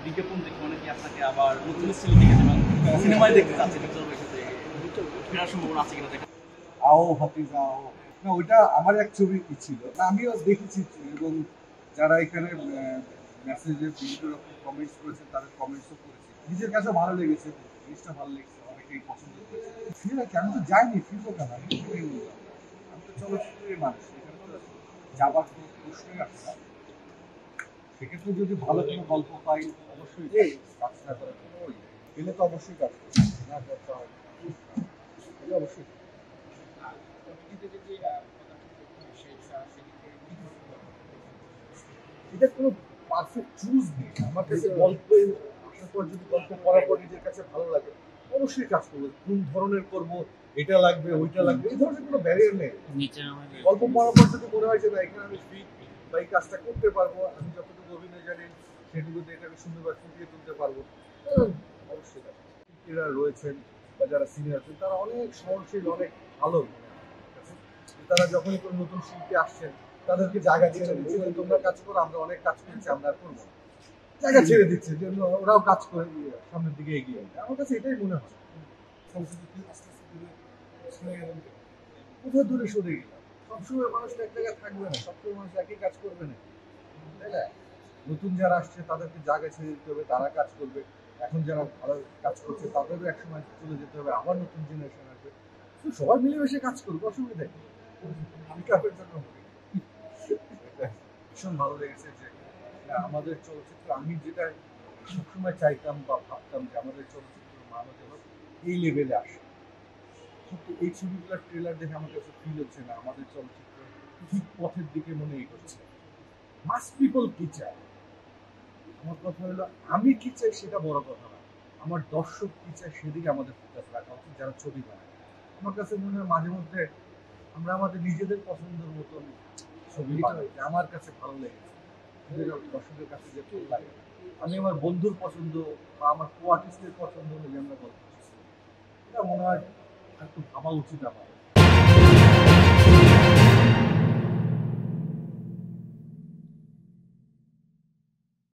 বিজ্ঞাপন দেখে অনেকে আপনাকে আবার নতুন স্টাইলে দেখেছে এবং সিনেমায় দেখতে চাচ্ছে ভিতর বসে ফেরার সম্ভাবনা আছে কিনা দেখা। আও হাফিজ আও, না ওইটা আমার এক ছবি ছিল না, আমিও দেখেছি। এবং যারা এখানে মেসেজে বিভিন্ন রকম কমেন্টস করেছেন তাদের কমেন্টসও করেছি, নিজের কাছে ভালো লেগেছে, জিনিসটা ভালো লেগেছে, অনেকেই পছন্দ করেছে। ফিরে নাকি আমি তো যাইনি, ফিরবো কেন, আমি এখানেই বললাম। আমি তো চলচ্চিত্রের মানুষ, এখানে তো যাবার কোনো প্রশ্নই আসে না। সেক্ষেত্রে যদি ভালো কোনো গল্প পাই অবশ্যই কাজ না করার কোনো পেলে তো অবশ্যই কাজ করবো, না করতে হয় পেলে অবশ্যই। এটা কোনো পারফেক্ট চুজ নেই আমার কাছে। গল্পে আসার পর যদি গল্প পড়ার পর নিজের কাছে ভালো লাগে অবশ্যই কাজ করবো। কোন ধরনের করব, এটা লাগবে ওইটা লাগবে এই ধরনের কোনো ব্যারিয়ার নেই। গল্প পড়ার পর যদি মনে হয় যে না এখানে আমি ফিট বা এই কাজটা করতে পারবো, আমি যতটুকু অভিনয় জানি সেটুকুতে এটাকে সুন্দরভাবে ফুটিয়ে তুলতে পারবো, অবশ্যই কাজ করবো। এরা রয়েছেন বা যারা সিনিয়র আছেন তারা অনেক সহনশীল, অনেক ভালো। তারা যখনই কোনো নতুন শিল্পী আসছেন তাদেরকে জায়গা ছেড়ে দিচ্ছে যে তোমরা কাজ করো, আমরা অনেক কাজ করেছি, আমরা আর করবো না। জায়গা ছেড়ে দিচ্ছে যে ওরাও কাজ করে সামনের দিকে এগিয়ে যায়। আমার কাছে এটাই মনে হয়। সংস্কৃতি আস্তে আস্তে দূরে সরে গেলেন, কোথাও দূরে সরে গেলাম। সবসময় মানুষ এক জায়গায় থাকবে না, সবসময় মানুষ একই কাজ করবে না, তাই না? নতুন যারা আসছে তাদেরকে জায়গা ছেড়ে দিতে হবে, তারা কাজ করবে। এখন যারা ভালো কাজ করছে তাদেরও এক সময় চলে যেতে হবে, আবার নতুন জেনারেশন আসবে। তো সবাই মিলেমিশে কাজ করবো, অসুবিধা কি? আমি কাপের জন্য বলি। এটা ভীষণ ভালো লেগেছে যে আমাদের চলচ্চিত্র, আমি যেটা সবসময় চাইতাম বা ভাবতাম যে আমাদের চলচ্চিত্রের মানুষ যেন এই লেভেলে আসে, কিন্তু এই ছবিগুলোর ট্রেলার দেখে আমার কাছে ফিল হচ্ছে না আমাদের চলচ্চিত্র ঠিক পথের দিকে মনে এগোচ্ছে। মাস পিপল কি চায়, আমার কথা হলো আমি কি চাই সেটা বড় কথা না, আমার দর্শক কি চায় সেদিকে আমাদের ফোকাস রাখা উচিত যারা ছবি বানায়। আমার কাছে মনে হয় মাঝে মধ্যে আমরা আমাদের নিজেদের পছন্দের মতন ছবি বানাই, আমার কাছে ভালো লেগেছে, দর্শকের কাছে যে ভালো লাগে। আমি আমার বন্ধুর পছন্দ বা আমার কো আর্টিস্টের পছন্দ অনুযায়ী আমরা গল্প করছি, এটা মনে হয় একটু ভাবা উচিত আমার।